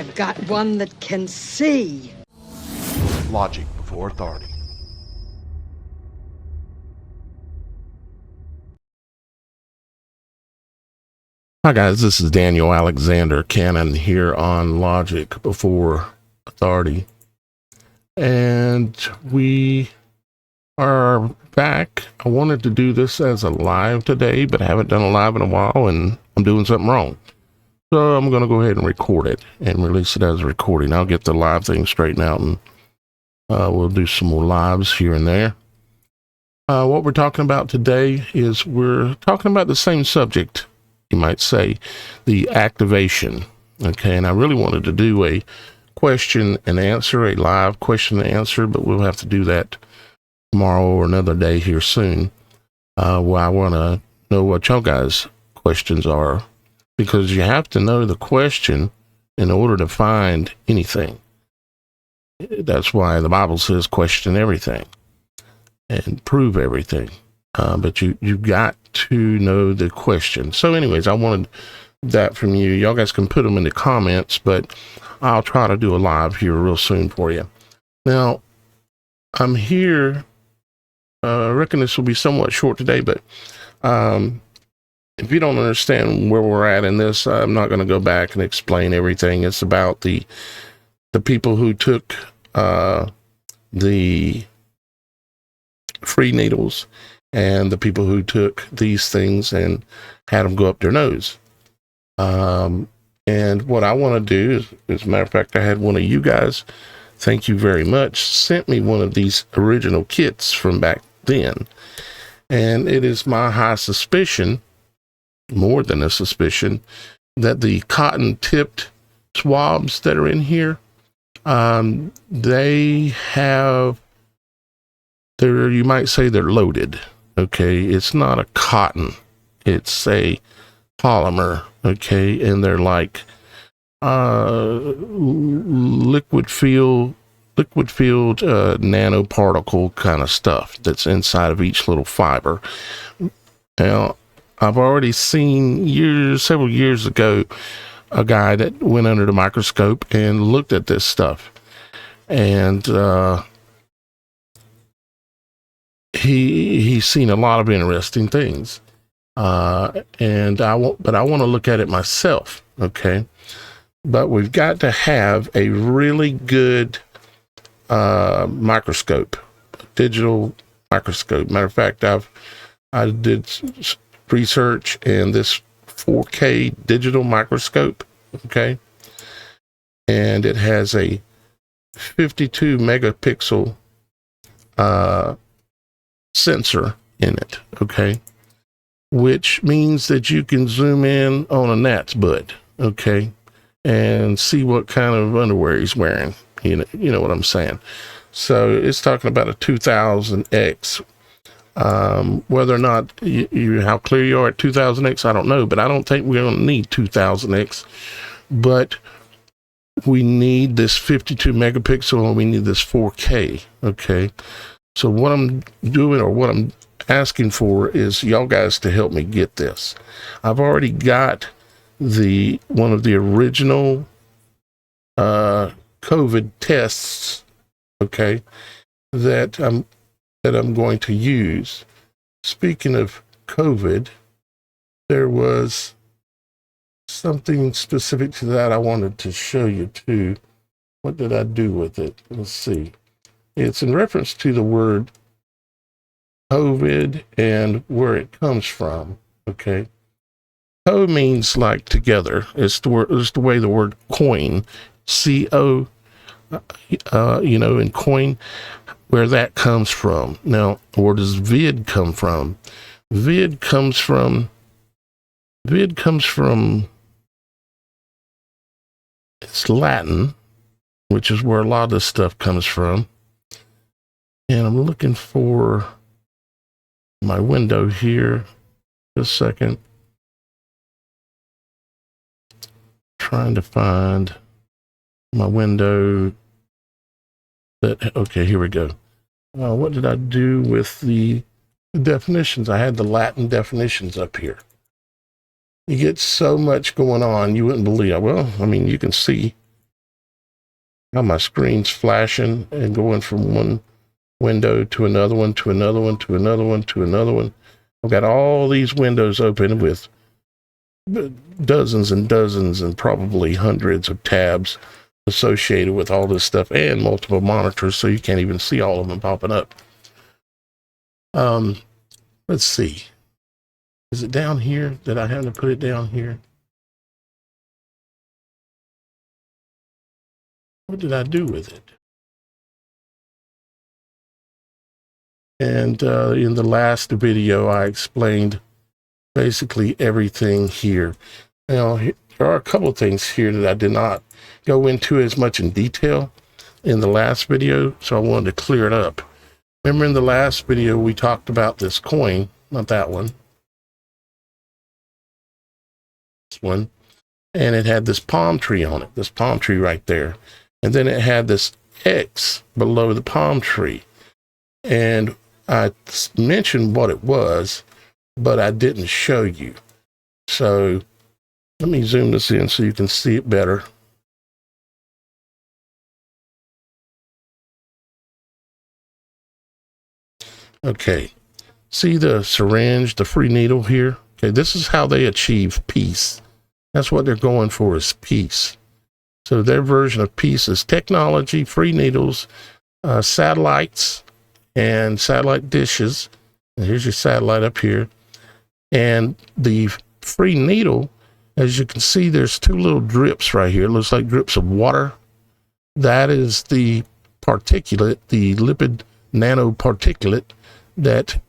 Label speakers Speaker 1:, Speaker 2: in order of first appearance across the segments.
Speaker 1: I've got one that can see.
Speaker 2: Logic before authority.
Speaker 3: Hi guys, this is Daniel Alexander Cannon here on Logic Before Authority. And we are back. I wanted to do this as a live today, but I haven't done a live in a while and I'm doing something wrong. So I'm going to go ahead and record it and release it as a recording. I'll get the live thing straightened out and we'll do some more lives here and there. What we're talking about today is we're talking about the same subject, you might say, the activation. Okay, and I really wanted to do a question and answer, a live question and answer, but we'll have to do that tomorrow or another day here soon. Well, I want to know what y'all guys' questions are, because you have to know the question in order to find anything. That's why the Bible says question everything and prove everything. But you've got to know the question. So anyways, I wanted that from you. Y'all guys can put them in the comments, but I'll try to do a live here real soon for you. Now, I'm here. I reckon this will be somewhat short today, but if you don't understand where we're at in this, I'm not going to go back and explain everything. It's about the people who took the free needles and the people who took these things and had them go up their nose. And what I want to do is, as a matter of fact, I had one of you guys, thank you very much, sent me one of these original kits from back then. And it is my high suspicion, more than a suspicion, that the cotton tipped swabs that are in here, they have, you might say they're loaded. Okay, it's not a cotton, it's a polymer. Okay, and they're like liquid filled nanoparticle kind of stuff that's inside of each little fiber. Now, I've already seen several years ago, a guy that went under the microscope and looked at this stuff, and he's seen a lot of interesting things. And I want to look at it myself. Okay. But we've got to have a really good, microscope, digital microscope. Matter of fact, I did research in this 4K digital microscope. Okay. And it has a 52 megapixel, sensor in it. Okay. Which means that you can zoom in on a gnat's butt, okay, and see what kind of underwear he's wearing. You know what I'm saying. So it's talking about a 2000x. Whether or not how clear you are at 2000x, I don't know, but I don't think we're going to need 2000x. But we need this 52 megapixel, and we need this 4K. Okay. So what I'm doing, or what I'm asking for, is y'all guys to help me get this. I've already got one of the original COVID tests, okay, that I'm going to use. Speaking of COVID, there was something specific to that I wanted to show you too. What did I do with it? Let's see. It's in reference to the word Co-Vid and where it comes from. Okay. Co means like together. It's the way the word coin, C-O, and coin, where that comes from. Now, where does vid come from? Vid comes from, it's Latin, which is where a lot of this stuff comes from. And I'm looking for my window here. Just a second. Trying to find my window. Okay, here we go. What did I do with the definitions? I had the Latin definitions up here. You get so much going on, you wouldn't believe it. Well, I mean, you can see how my screen's flashing and going from one window to another one, to another one, to another one, to another one. I've got all these windows open with dozens and dozens and probably hundreds of tabs associated with all this stuff, and multiple monitors, so you can't even see all of them popping up. Let's see. Is it down here? Did I have to put it down here? What did I do with it? And in the last video, I explained basically everything here. Now, there are a couple of things here that I did not go into as much in detail in the last video, so I wanted to clear it up. Remember in the last video, we talked about this coin, not that one, this one, and it had this palm tree on it, this palm tree right there. And then it had this X below the palm tree. And I mentioned what it was, but I didn't show you. So let me zoom this in so you can see it better. Okay, see the syringe, the free needle here? Okay, this is how they achieve peace. That's what they're going for, is peace. So their version of peace is technology, free needles, satellites, and satellite dishes. And here's your satellite up here. And the free needle, as you can see, there's two little drips right here. It looks like drips of water. That is the particulate, the lipid nanoparticulate that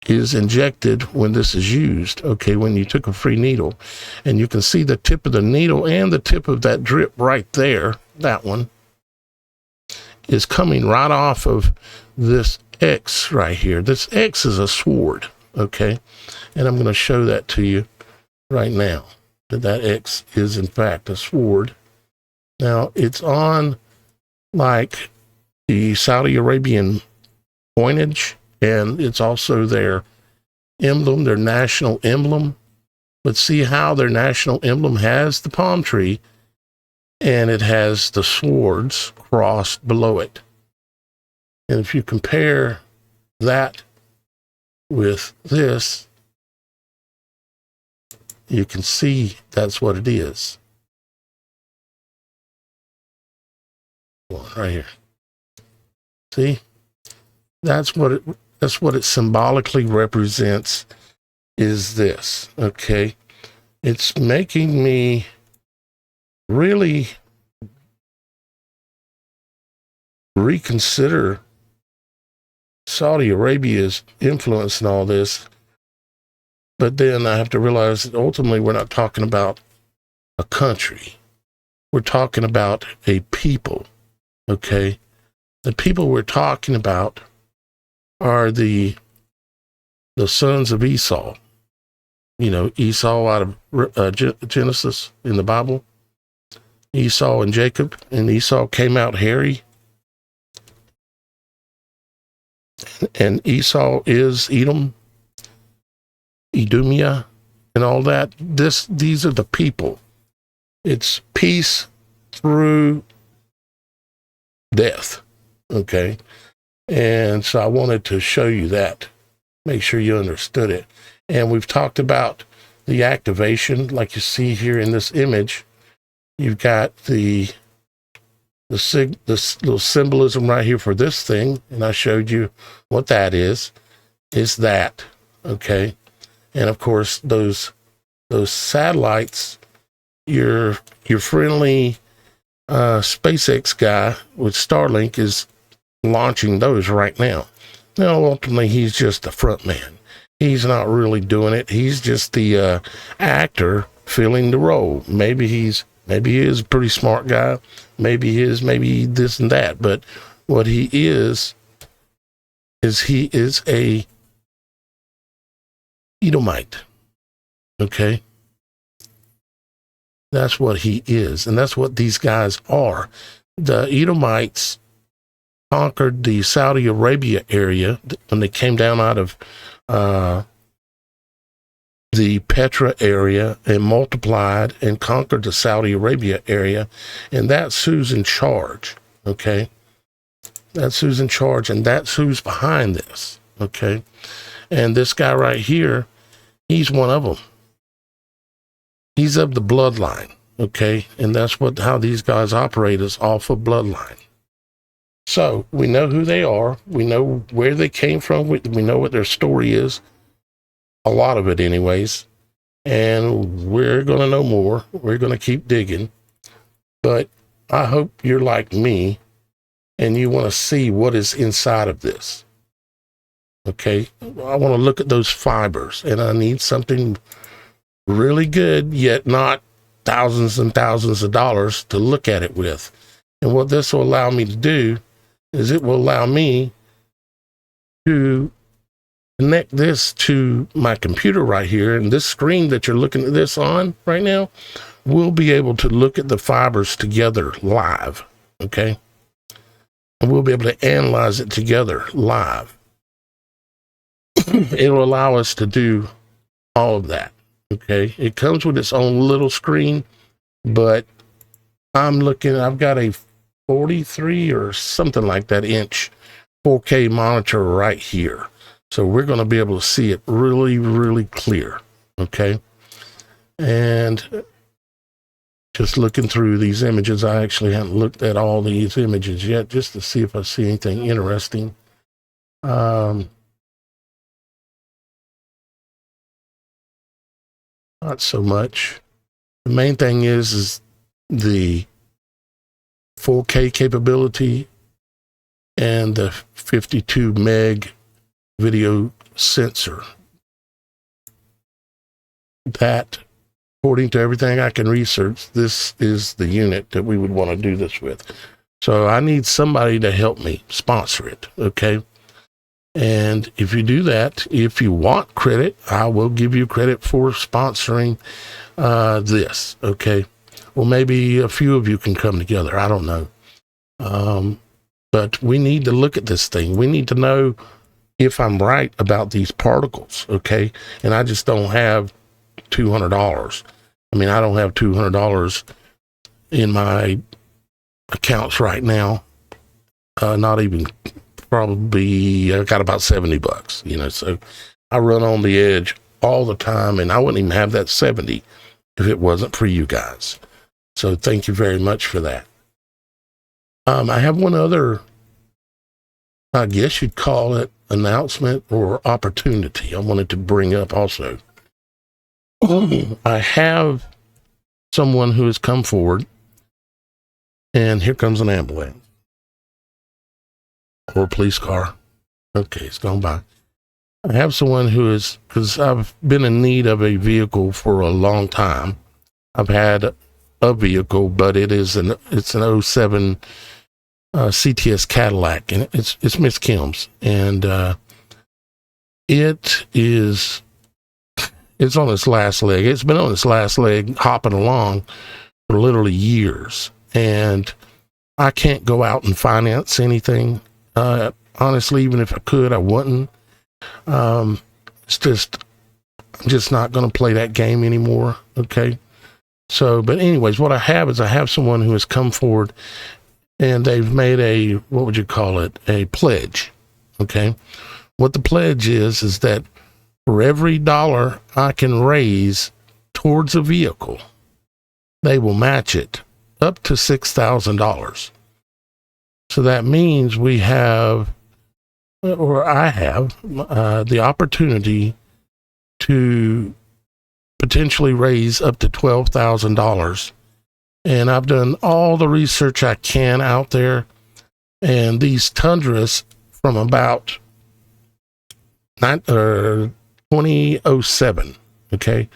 Speaker 3: is injected when this is used, okay, when you took a free needle. And you can see the tip of the needle and the tip of that drip right there, that one, is coming right off of this X right here. This X is a sword, okay? And I'm going to show that to you right now, that X is in fact a sword. Now, it's on like the Saudi Arabian coinage, and it's also their emblem, their national emblem. But see how their national emblem has the palm tree, and it has the swords crossed below it. And if you compare that with this, you can see that's what it is. Right here. See? That's what it symbolically represents, is this, okay? It's making me really reconsider Saudi Arabia's influence in all this. But then I have to realize that ultimately we're not talking about a country. We're talking about a people, okay? The people we're talking about are the sons of Esau. You know, Esau out of Genesis in the Bible. Esau and Jacob, and Esau came out hairy. And Esau is Edom, Idumea, and all that. These are the people. It's peace through death, okay? And so I wanted to show you that, make sure you understood it. And we've talked about the activation, like you see here in this image. You've got the little symbolism right here for this thing, and I showed you what that is that, okay? And of course, those satellites, your friendly SpaceX guy with Starlink is launching those right now. Now, ultimately, he's just the front man. He's not really doing it. He's just the actor filling the role. Maybe he is a pretty smart guy. Maybe he is, maybe this and that. But what he is he is a Edomite. Okay? That's what he is. And that's what these guys are. The Edomites conquered the Saudi Arabia area when they came down out of the Petra area and multiplied and conquered the Saudi Arabia area. And that's who's in charge. Okay. That's who's in charge, and that's who's behind this. Okay. And this guy right here, he's one of them. He's of the bloodline. Okay. And that's how these guys operate, is off of bloodline. So we know who they are. We know where they came from. We know what their story is. A lot of it anyways. And we're going to know more. We're going to keep digging. But I hope you're like me and you want to see what is inside of this. Okay. I want to look at those fibers, and I need something really good, yet not thousands and thousands of dollars to look at it with. And what this will allow me to do is it will allow me to connect this to my computer right here. And this screen that you're looking at this on right now, we'll be able to look at the fibers together live. Okay. And we'll be able to analyze it together live. It'll allow us to do all of that. Okay. It comes with its own little screen, but I've got a 43 or something like that inch 4K monitor right here. So we're going to be able to see it really, really clear. Okay. And just looking through these images, I actually haven't looked at all these images yet, just to see if I see anything interesting. Not so much. The main thing is the 4K capability and the 52 meg video sensor. That, according to everything I can research, this is the unit that we would want to do this with. So I need somebody to help me sponsor it. Okay. And if you do that, if you want credit, I will give you credit for sponsoring this. Okay. Well, maybe a few of you can come together. I don't know. But we need to look at this thing. We need to know if I'm right about these particles. Okay. And I just don't have $200. I mean, I don't have $200 in my accounts right now. Not even, probably, I got about $70, so I run on the edge all the time, and I wouldn't even have that 70 if it wasn't for you guys. So thank you very much for that. I have one other, I guess you'd call it announcement or opportunity I wanted to bring up also. I have someone who has come forward, and here comes an ambulance or a police car. Okay, it's gone by. I have someone who is, because I've been in need of a vehicle for a long time. I've had a vehicle, but it's an 07 CTS Cadillac, and it's Miss Kim's, and it's on its last leg. It's been on its last leg, hopping along for literally years, and I can't go out and finance anything. Honestly, even if I could, I wouldn't. I'm just not going to play that game anymore. Okay. So, but anyways, what I have someone who has come forward, and they've made what would you call it? A pledge. Okay. What the pledge is that for every dollar I can raise towards a vehicle, they will match it up to $6,000. So that means I have the opportunity to potentially raise up to $12,000. And I've done all the research I can out there. And these Tundras from about 2007, okay?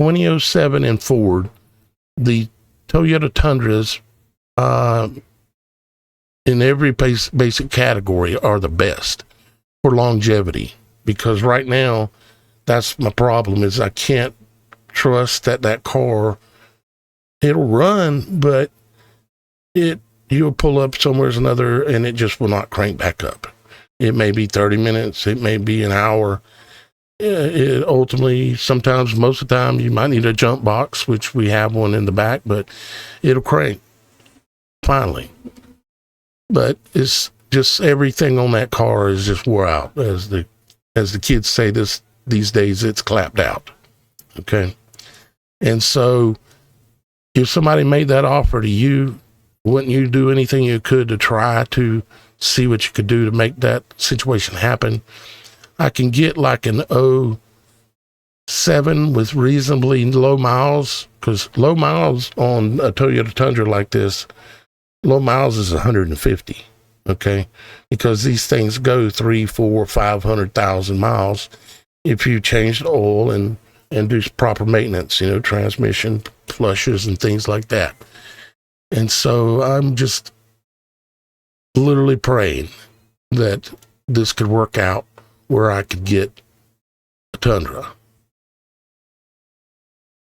Speaker 3: 2007 and forward, the Toyota Tundras, in every basic category, are the best for longevity. Because right now, that's my problem, is I can't trust that car. It'll run, but you'll pull up somewhere's another, and it just will not crank back up. It may be 30 minutes, it may be an hour, it ultimately, sometimes, most of the time, you might need a jump box, which we have one in the back, but it'll crank finally. But it's just everything on that car is just wore out. As the kids say these days, it's clapped out. Okay. And so if somebody made that offer to you, wouldn't you do anything you could to try to see what you could do to make that situation happen? I can get like an 07 with reasonably low miles, because low miles on a Toyota Tundra like this, low miles is 150. Okay. Because these things go 3, 4, 500,000 miles if you change the oil and do proper maintenance, transmission flushes and things like that. And so I'm just literally praying that this could work out where I could get a Tundra.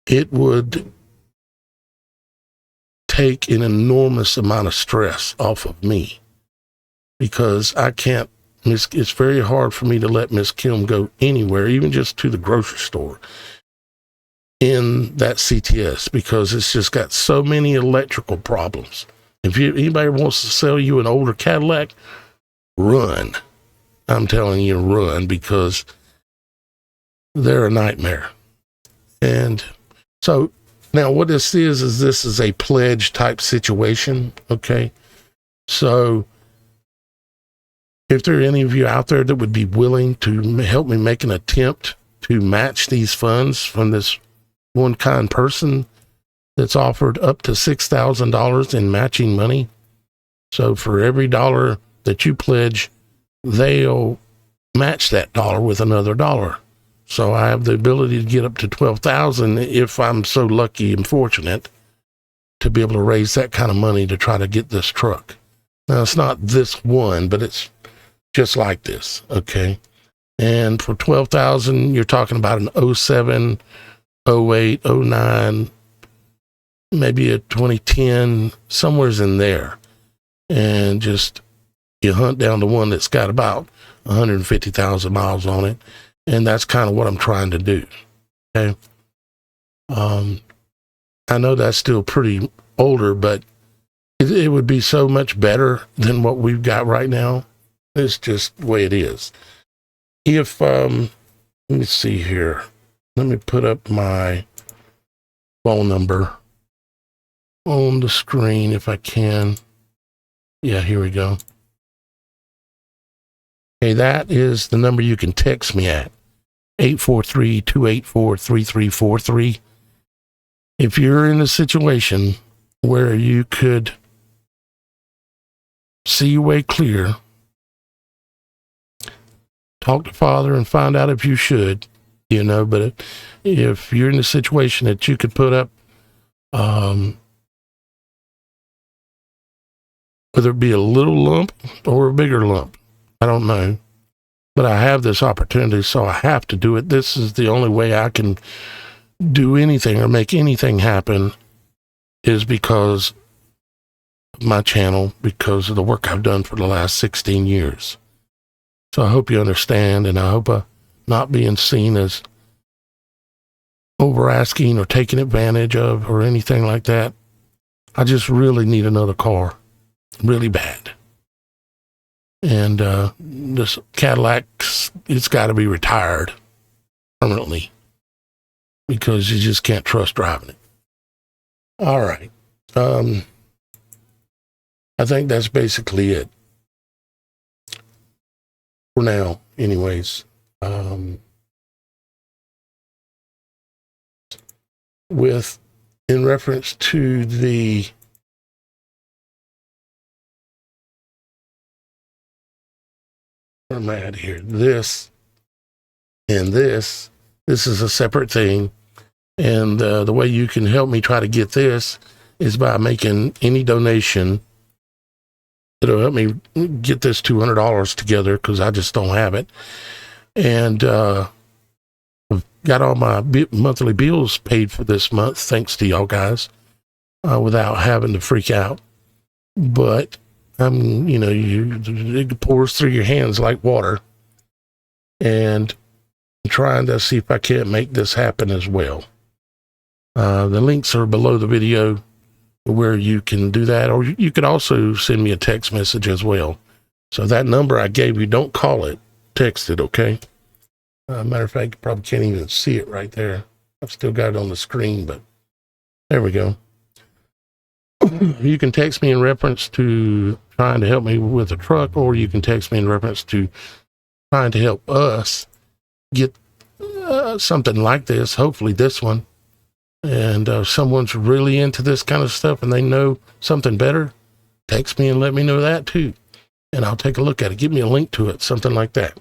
Speaker 3: It would take an enormous amount of stress off of me, because I can't, it's very hard for me to let Miss Kim go anywhere, even just to the grocery store in that CTS, because it's just got so many electrical problems. If anybody wants to sell you an older Cadillac, run. I'm telling you, run, because they're a nightmare. And so now what this is a pledge type situation. Okay. So if there are any of you out there that would be willing to help me make an attempt to match these funds from this one kind person that's offered up to $6,000 in matching money. So for every dollar that you pledge, they'll match that dollar with another dollar. So I have the ability to get up to $12,000 if I'm so lucky and fortunate to be able to raise that kind of money to try to get this truck. Now, it's not this one, but it's just like this. Okay. And for $12,000, you're talking about an 07, 08, 09, maybe a 2010, somewhere's in there. And just you hunt down the one that's got about 150,000 miles on it. And that's kind of what I'm trying to do. Okay. I know that's still pretty older, but it would be so much better than what we've got right now. It's just the way it is. If, let me see here. Let me put up my phone number on the screen if I can. Yeah, here we go. Okay, that is the number you can text me at, 843-284-3343. If you're in a situation where you could see your way clear, talk to Father and find out if you should, but if you're in a situation that you could put up, whether it be a little lump or a bigger lump, I don't know, but I have this opportunity, so I have to do it. This is the only way I can do anything or make anything happen, is because of my channel, because of the work I've done for the last 16 years. So I hope you understand, and I hope I'm not being seen as over asking or taking advantage of or anything like that. I just really need another car, really bad. And this Cadillac, it's got to be retired permanently, because you just can't trust driving it. All right. I think that's basically it for now, anyways. In reference to the where am I at here? This and this is a separate thing. And the way you can help me try to get this is by making any donation. It'll help me get this $200 together, because I just don't have it. And I've got all my monthly bills paid for this month, thanks to y'all guys, without having to freak out. But it pours through your hands like water. And I'm trying to see if I can't make this happen as well. The links are below the video where you can do that, or you could also send me a text message as well. So that number I gave you, don't call it, text it, okay? Matter of fact, you probably can't even see it right there. I've still got it on the screen, but there we go. You can text me in reference to trying to help me with a truck, or you can text me in reference to trying to help us get something like this, hopefully this one. And if someone's really into this kind of stuff and they know something better, text me and let me know that too. And I'll take a look at it. Give me a link to it, something like that.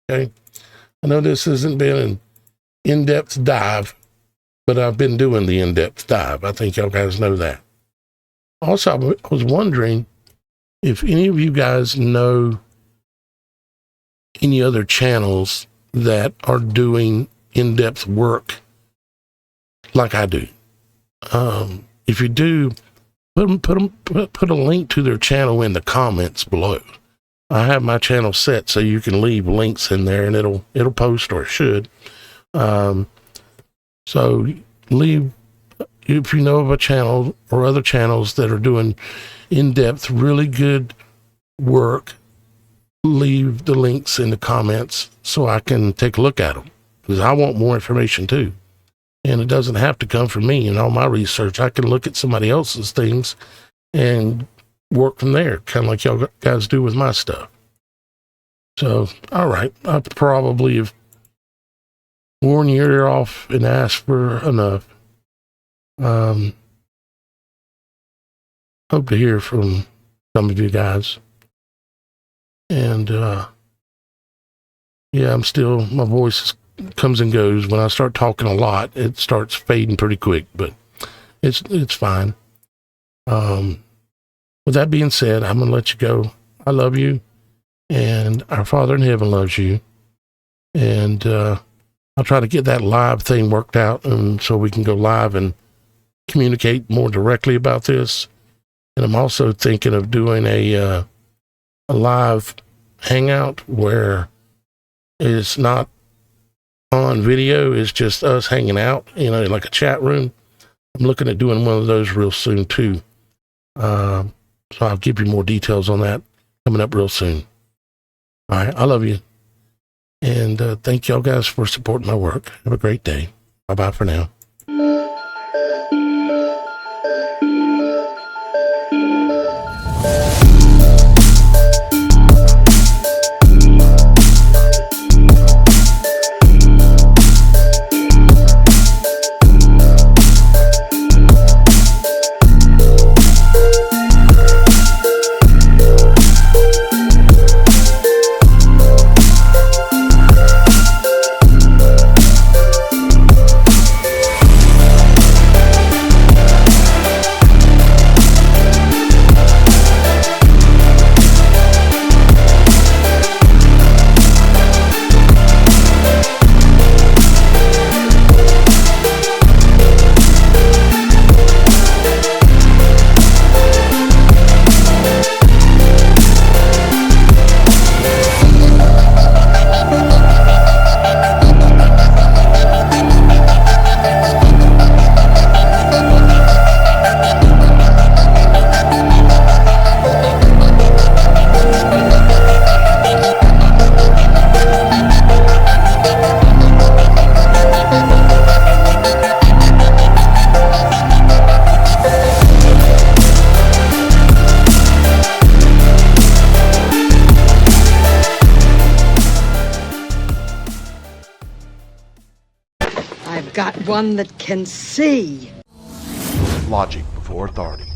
Speaker 3: Okay. I know this hasn't been an in-depth dive, but I've been doing the in-depth dive. I think y'all guys know that. Also, I was wondering if any of you guys know any other channels that are doing in-depth work like I do. If you do, put a link to their channel in the comments below. I have my channel set so you can leave links in there and it'll post, or it should. So leave, if you know of a channel or other channels that are doing in-depth, really good work, leave the links in the comments so I can take a look at them, because I want more information too. And it doesn't have to come from me and all my research. I can look at somebody else's things and work from there, kind of like y'all guys do with my stuff. So, all right, I probably have worn your ear off and asked for enough. Hope to hear from some of you guys. And yeah, my voice comes and goes. When I start talking a lot, it starts fading pretty quick, but it's fine. With that being said, I'm going to let you go. I love you, and our Father in heaven loves you. And I'll try to get that live thing worked out, and so we can go live and communicate more directly about this. And I'm also thinking of doing a live hangout where it's not on video, it's just us hanging out, like a chat room. I'm looking at doing one of those real soon too. So I'll give you more details on that coming up real soon. All right, I love you. And thank y'all guys for supporting my work. Have a great day. Bye-bye for now.
Speaker 1: I've got one that can see.
Speaker 2: Logic before authority.